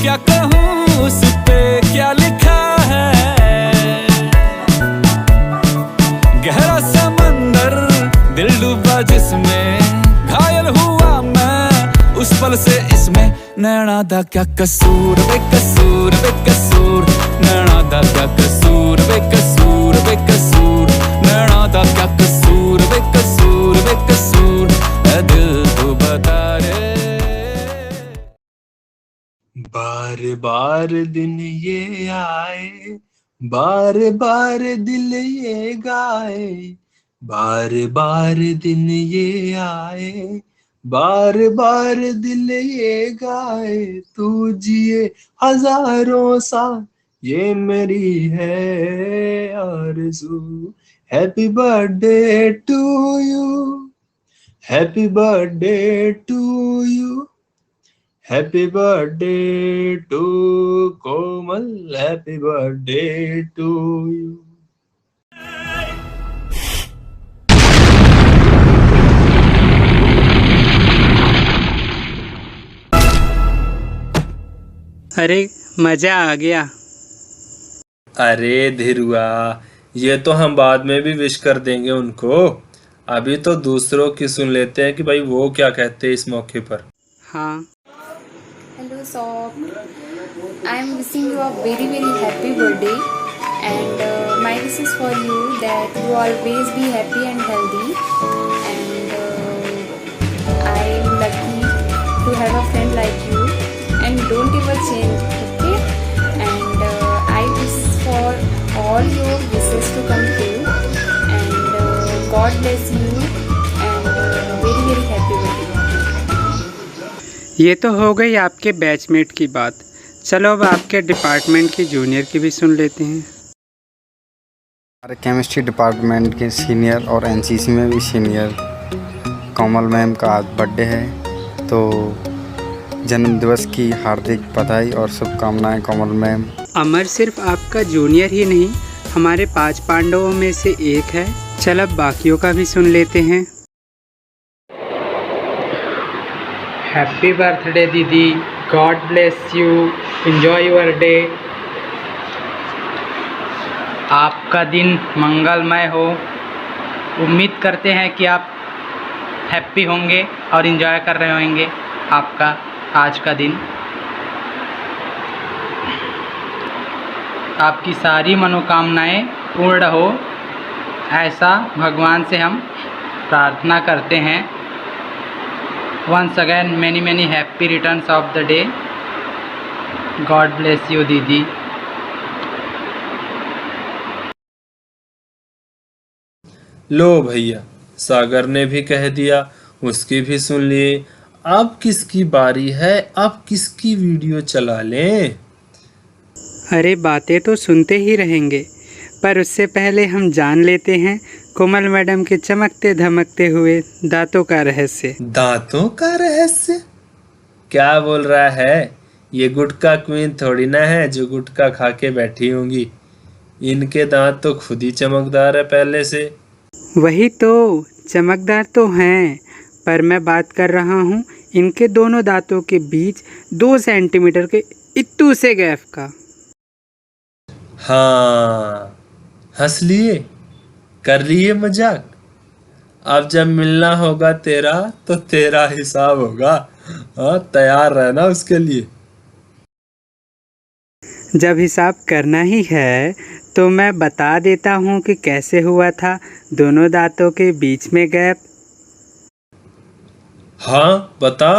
क्या कहूँ उस पे क्या लिखा है, गहरा समंदर दिल डूबा जिसमें, घायल हुआ मैं उस पल से इसमें। नैना दा क्या कसूर बेकसूर बेकसूर, नैना दा क्या कसूर बेकसूर बेकसूर, नैना दा क्या कसूर बेकसूर बेकसूर, ऐ दिल तू बता रे। बार बार दिन ये आए, बार बार दिल ये गाए, बार बार दिन ये आए, बार बार दिल ये गाए, तू जिए हजारों साल ये मेरी है आरज़ू। Happy birthday to you, happy birthday to you, happy birthday to Komal, happy birthday to you. अरे मजा आ गया। अरे धीरुआ, ये तो हम बाद में भी विश कर देंगे उनको, अभी तो दूसरों की सुन लेते हैं कि भाई वो क्या कहते हैं इस मौके पर। हाँ। Hello Sob, I am wishing you a very very happy birthday, and my wish is for you that you always be happy and healthy, and I am lucky to have a friend like you, and don't ever change, okay? And I wish for all your wishes to come true, and God bless you, and very very happy birthday. ये तो हो गई आपके batchmate की बात। चलो अब आपके डिपार्टमेंट की जूनियर की भी सुन लेते हैं। हमारे केमिस्ट्री डिपार्टमेंट के सीनियर और एनसीसी में भी सीनियर कोमल मैम का आज बर्थडे है, तो जन्मदिवस की हार्दिक बधाई और शुभकामनाएं कोमल मैम। अमर सिर्फ आपका जूनियर ही नहीं, हमारे 5 पांडवों में से एक है। चल अब बाकियों का भी सुन लेते हैं। हैप्पी बर्थडे दीदी, God bless you, enjoy your day. आपका दिन मंगलमय हो। उम्मीद करते हैं कि आप हैप्पी होंगे और एंजॉय कर रहे होंगे आपका आज का दिन। आपकी सारी मनोकामनाएं पूर्ण हो, ऐसा भगवान से हम प्रार्थना करते हैं। Once again, many many happy returns of the day. God bless you दीदी। लो भैया, सागर ने भी कह दिया, उसकी भी सुन लिए। अब किसकी बारी है, अब किसकी वीडियो चला लें? अरे बातें तो सुनते ही रहेंगे, पर उससे पहले हम जान लेते हैं कोमल मैडम के चमकते धमकते हुए दांतों का रहस्य। दांतों का रहस्य? क्या बोल रहा है? ये गुटखा क्वीन थोड़ी ना है जो गुटखा खा के बैठी होंगी। इनके दांत तो खुद ही चमकदार है पहले से। वही तो, चमकदार तो हैं, पर मैं बात कर रहा हूँ इनके दोनों दांतों के बीच 2 सेंटीमीटर के इत्तू से गैप का। हाँ, हंस लिए, कर लिए मजाक। अब जब मिलना होगा तेरा तो तेरा हिसाब होगा। हाँ, तैयार रहना उसके लिए। जब हिसाब करना ही है तो मैं बता देता हूँ कि कैसे हुआ था दोनों दांतों के बीच में गैप। हाँ बता।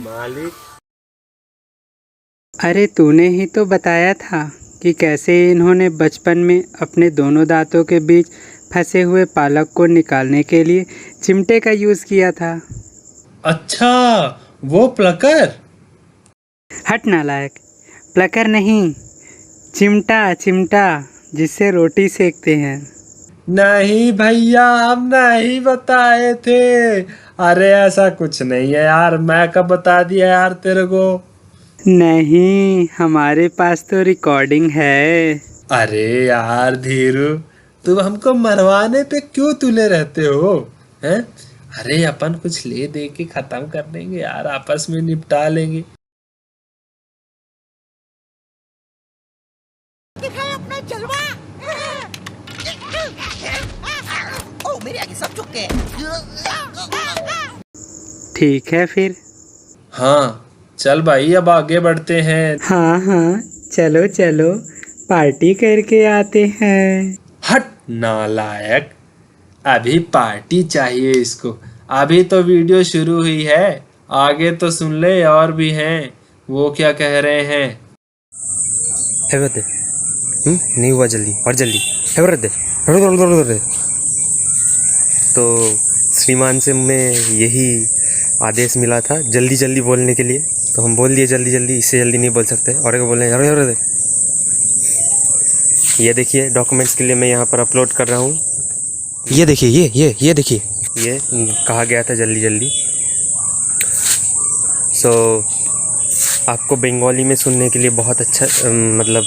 मालिक, अरे तूने ही तो बताया था कि कैसे इन्होंने बचपन में अपने दोनों दांतों के बीच फंसे हुए पालक को निकालने के लिए चिमटे का यूज़ किया था। अच्छा, वो प्लकर? हट नालायक, प्लकर नहीं, चिमटा चिमटा जिससे रोटी सेकते हैं। नहीं भैया, हम नहीं बताए थे। अरे ऐसा कुछ नहीं है यार, मैं कब बता दिया यार तेरे को। नहीं, हमारे पास तो रिकॉर्डिंग है। अरे यार धीरू, तुम हमको मरवाने पे क्यों तुले रहते हो हैं? अरे अपन कुछ ले दे के खत्म कर देंगे यार, आपस में निपटा लेंगे। ठीक है फिर। हाँ चल भाई अब आगे बढ़ते हैं। हाँ हाँ चलो चलो पार्टी करके आते हैं। हट नालायक, अभी पार्टी चाहिए इसको, अभी तो वीडियो शुरू हुई है, आगे तो सुन ले और भी हैं, वो क्या कह रहे हैं। नहीं हुआ, जल्दी और जल्दी दे। तो श्रीमान से मैं यही आदेश मिला था जल्दी जल्दी बोलने के लिए, तो हम बोल दिए जल्दी जल्दी, इससे जल्दी नहीं बोल सकते। और बोल रहे हैं ये देखिए डॉक्यूमेंट्स के लिए मैं यहाँ पर अपलोड कर रहा हूँ। ये देखिए ये देखिए, ये कहा गया था जल्दी जल्दी। सो आपको बंगाली में सुनने के लिए बहुत अच्छा मतलब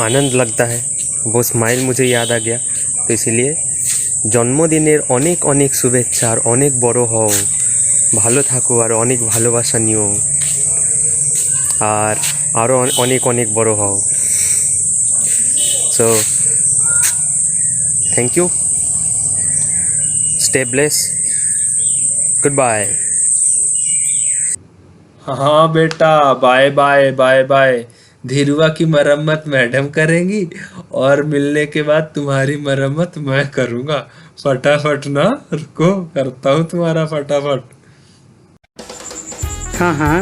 आनंद लगता है, वो स्माइल मुझे याद आ गया। तो इसीलिए जन्मदिনের অনেক অনেক শুভেচ্ছা আর অনেক বড় হও, ভালো থাকো আর অনেক ভালোবাসা নিও, আর আরও অনেক অনেক বড় হও। So thank you, stay bless, good bye. हाँ बेटा बाय बाय बाय बाय। धीरुआ की मरम्मत मैडम करेंगी और मिलने के बाद तुम्हारी मरम्मत मैं करूँगा। फटाफट ना, रुको करता हूँ तुम्हारा फटाफट। हाँ हाँ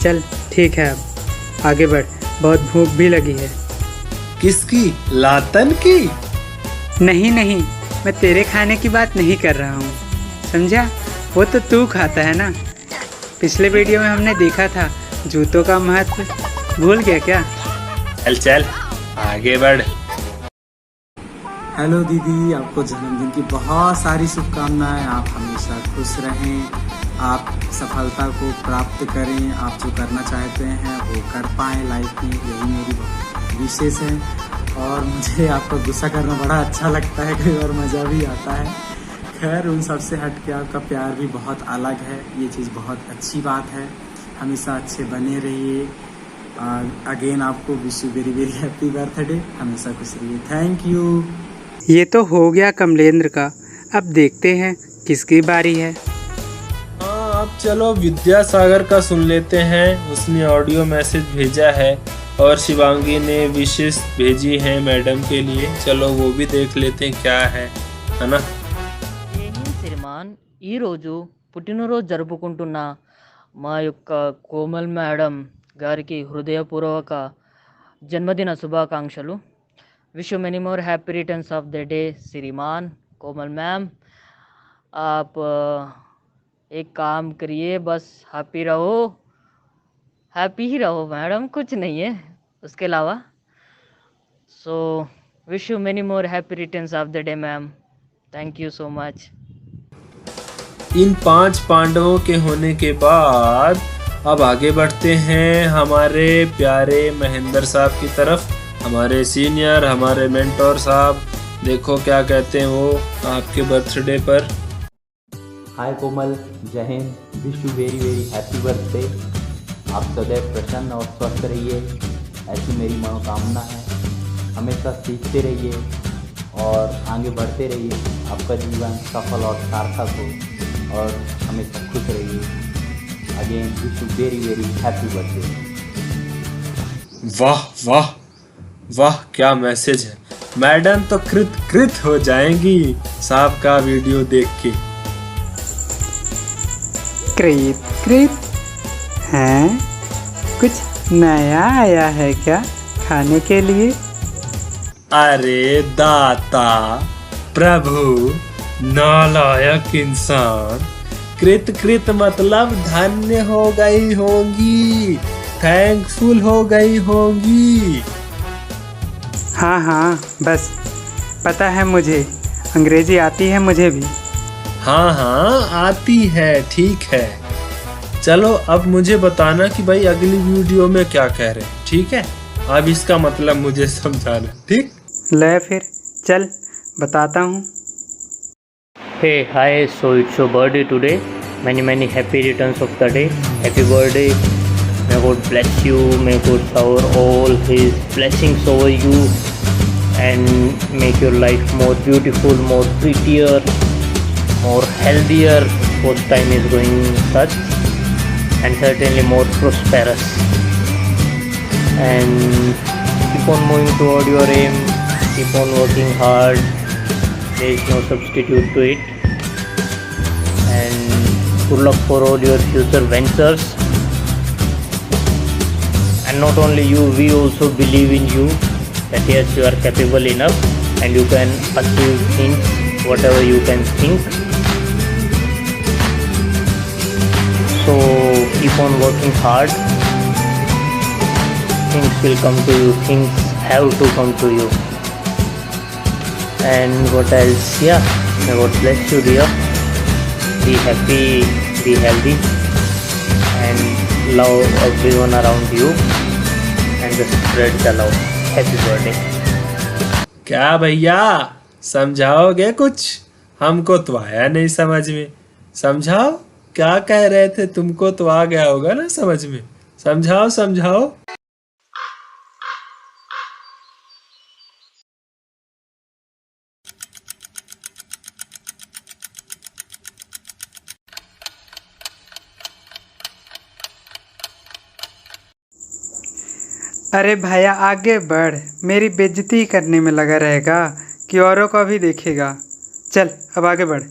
चल ठीक है, अब आगे बढ़, बहुत भूख भी लगी है। किसकी, लातन की? नहीं नहीं, मैं तेरे खाने की बात नहीं कर रहा हूँ, समझा? वो तो तू खाता है ना। पिछले वीडियो में हमने देखा था जूतों का महत्व, भूल गया क्या? चल चल आगे बढ़। हेलो दीदी, आपको जन्मदिन की बहुत सारी शुभकामनाएं। आप हमेशा खुश रहें, आप सफलता को प्राप्त करें, आप जो करना चाहते हैं वो कर पाएँ लाइफ में, यही मेरी विशेष है। और मुझे आपका गुस्सा करना बड़ा अच्छा लगता है कई बार, मज़ा भी आता है। खैर उन सब से हट के आपका प्यार भी बहुत अलग है, ये चीज़ बहुत अच्छी बात है। हमेशा अच्छे बने रहिए। अगेन आपको wish you very very happy birthday, हमेशा खुश रहिए। Thank you. ये तो हो गया कमलेंद्र का, अब देखते हैं किसकी बारी है। हाँ अब चलो विद्यासागर का सुन लेते हैं, उसने ऑडियो मैसेज भेजा है और शिवांगी ने विशेष भेजी है मैडम के लिए। चलो वो भी देख लेते हैं क्या है ना। శ్రీమాన్ ఈరోజు పుట్టినరోజు జరుపుకుంటున్న మా యొక్క కోమల్ మేడం గారికి హృదయపూర్వక జన్మదిన శుభాకాంక్షలు। Wish you many more happy returns of the day श्रीमान कोमल मैम। आप एक काम करिए, बस हैप्पी रहो, हैप्पी ही रहो मैडम, कुछ नहीं है उसके अलावा। So wish you many more happy returns of the day ma'am, thank you so much. इन 5 पांडवों के होने के बाद अब आगे बढ़ते हैं हमारे प्यारे महेंद्र साहब की तरफ, हमारे सीनियर, हमारे मेंटोर साहब। देखो क्या कहते हैं वो आपके बर्थडे पर। हाय कोमल, जय Hind, wish you very very happy birthday. आप सदैव प्रसन्न और स्वस्थ रहिए, ऐसी मेरी मनोकामना है। हमेशा सीखते रहिए और आगे बढ़ते रहिए, आपका जीवन सफल और सार्थक हो और हमेशा खुश रहिए। Again wish you very very happy birthday. वाह वाह वाह, क्या मैसेज है। मैडम तो कृत हो जाएंगी साहब का वीडियो देख के। कृत हैं? कुछ नया आया है क्या खाने के लिए? अरे दाता प्रभु नालायक इंसान, कृत मतलब धन्य हो गई होंगी, थैंकफुल हो गई होंगी। हाँ हाँ बस पता है मुझे, अंग्रेजी आती है मुझे भी। हाँ हाँ आती है, ठीक है। चलो अब मुझे बताना कि भाई अगली वीडियो में क्या कह रहे हैं, ठीक है? अब इसका मतलब मुझे समझाना, ठीक? ले फिर चल बताता हूँ। Hey, hi, so it's your birthday today. Many happy returns of the day. Happy birthday. May God bless you. May God shower all His blessings over you and make your life more beautiful, more prettier, more healthier. Both time is going such, and certainly more prosperous. And keep on moving toward your aim. Keep on working hard. There is no substitute to it. And good luck for all your future ventures. And not only you, we also believe in you that yes, you are capable enough and you can achieve things whatever you can think. So keep on working hard. Things will come to you. Things have to come to you. And what else? Yeah, may God bless you, dear. Be happy, be healthy, and love everyone around you, and just spread the love. Happy birthday. क्या भैया, समझाओगे कुछ? हमको तो आया नहीं समझ में। समझाओ, क्या कह रहे थे? तुमको तो आ गया होगा ना समझ में। समझाओ समझाओ। अरे भाया आगे बढ़, मेरी बेइज्जती करने में लगा रहेगा कि औरों को भी देखेगा। चल अब आगे बढ़।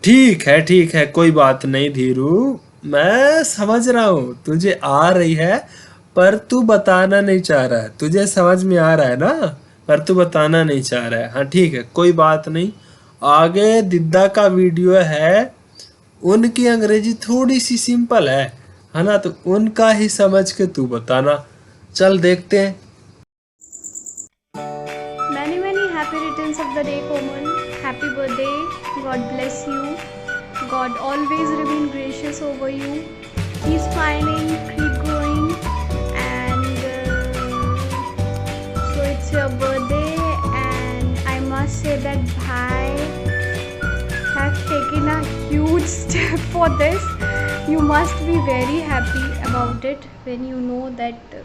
ठीक है, कोई बात नहीं धीरू। मैं समझ रहा हूँ तुझे आ रही है, पर तू बताना नहीं चाह रहा है। तुझे समझ में आ रहा है ना, पर तू बताना नहीं चाह रहा है। हाँ ठीक है, कोई बात नहीं। आगे दिद्दा का वीडियो है, उनकी अंग्रेजी थोड़ी सी सिंपल है ना, तो उनका ही समझ के तू बताना। चल देखते हैं। Many happy returns of the day, Komal. Happy birthday. God bless you. God always remain gracious over you. Keep smiling, keep growing, and so it's your birthday, and I must say that Bhai have taken a huge step for this. You must be very happy about it when you know that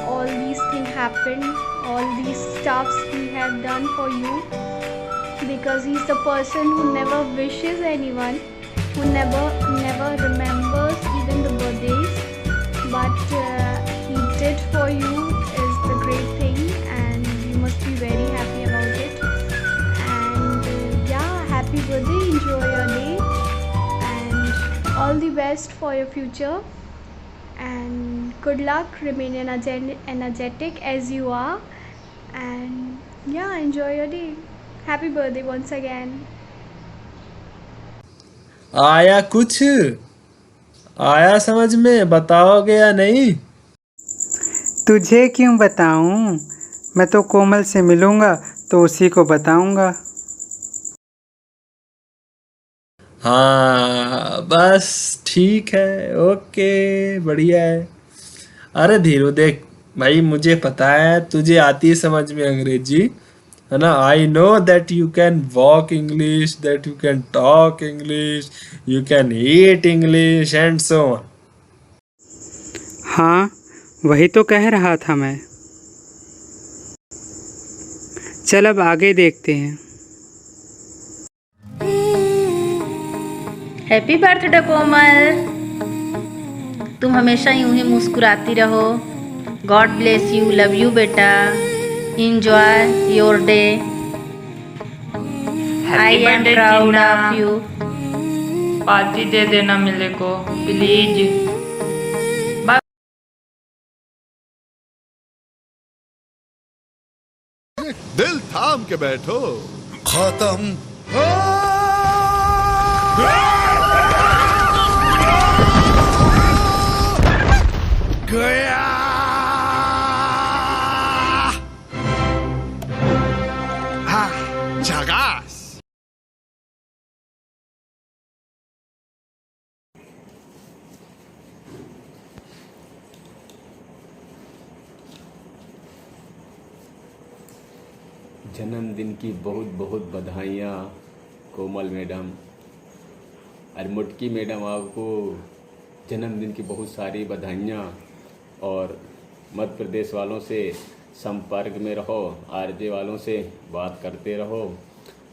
all these things happened, all these stuffs he have done for you, because he's the person who never wishes anyone, who never remembers even the birthdays, but he did for you is the great thing, and you must be very happy about it. And yeah, happy birthday, enjoy your day, and all the best for your future, and good luck, remain energetic as you are, and yeah, enjoy your day. Happy birthday once again. आया कुछ? आया समझ में? बताओगे या नहीं? तुझे क्यों बताऊँ? मैं तो कोमल से मिलूँगा तो उसी को बताऊँगा। हाँ बस ठीक है, ओके, बढ़िया है। अरे धीरू देख भाई, मुझे पता है तुझे आती है समझ में अंग्रेजी, है ना। I know that you can walk English, that you can talk English, you can eat English and so on. हाँ, वही तो कह रहा था मैं। चल अब आगे देखते हैं। हैप्पी बर्थडे कोमल, तुम हमेशा यूं ही मुस्कुराती रहो। God bless you, love you बेटा, enjoy your day, I am proud of you. Party दे देना मिले को प्लीज। दिल थाम के बैठो। खत्म। गया। हाँ, झकास। जन्मदिन की बहुत बहुत बधाइयाँ कोमल मैडम। और मुटकी मैडम आपको जन्मदिन की बहुत सारी बधाइयाँ। और मध्य प्रदेश वालों से संपर्क में रहो, आरजे वालों से बात करते रहो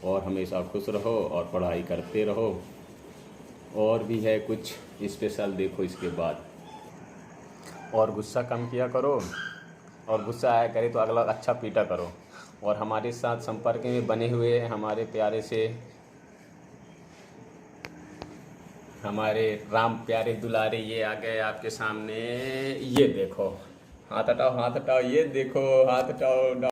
और हमेशा खुश रहो और पढ़ाई करते रहो। और भी है कुछ स्पेशल, देखो इसके बाद। और गुस्सा कम किया करो, और गुस्सा आया करे तो अगला अच्छा पीटा करो। और हमारे साथ संपर्क में बने हुए हमारे प्यारे से हमारे राम प्यारे दुलारे ये आ गए आपके सामने। ये देखो, हाथ हटाओ, हाथ हटाओ, ये देखो, हाथ हटाओ।